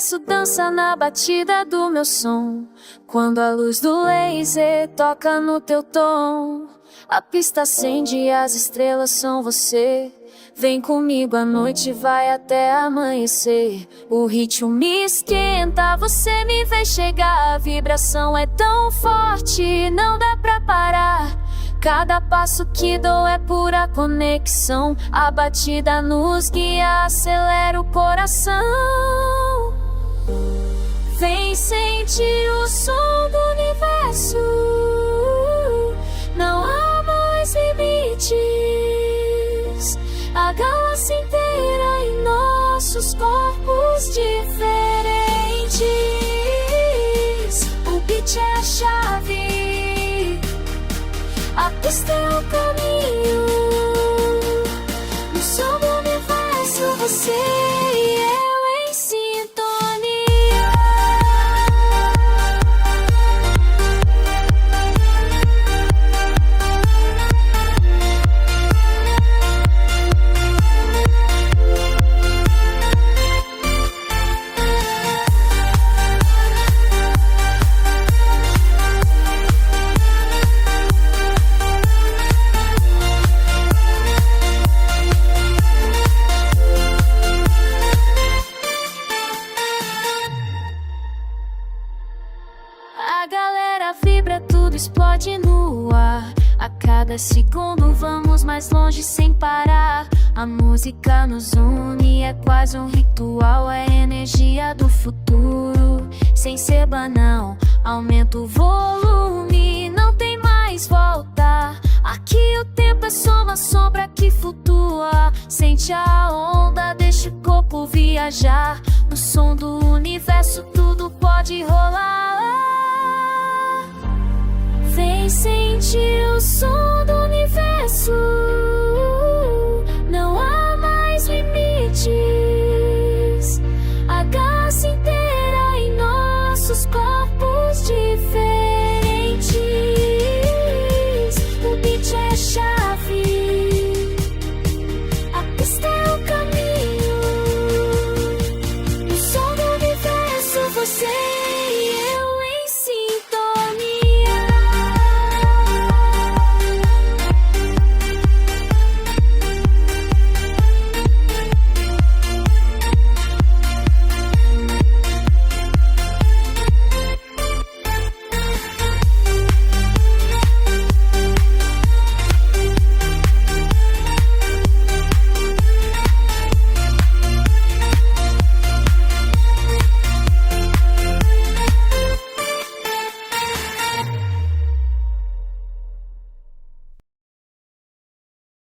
universo dança na batida do meu som. Quando a luz do laser toca no teu tom, a pista acende e as estrelas são você. Vem comigo, a noite vai até amanhecer. O ritmo me esquenta, você me vê chegar. A vibração é tão forte, não dá pra parar. Cada passo que dou é pura conexão. A batida nos guia, acelera o coração. Vem sentir o som do universo. Não há mais limites. A galáxia inteira em nossos corpos diferentes. O beat é a chave, a pista é o caminho. No som do universo, você e eu em sintonia. A galera vibra, tudo explode no ar. A cada segundo vamos mais longe sem parar. A música nos une, é quase um ritual. É a energia do futuro, sem ser banal. Aumenta o volume, não tem mais volta. Aqui o tempo é só uma sombra que flutua. Sente a onda, deixa o corpo viajar. No som do universo tudo pode rolar. Vem sentir o som do universo.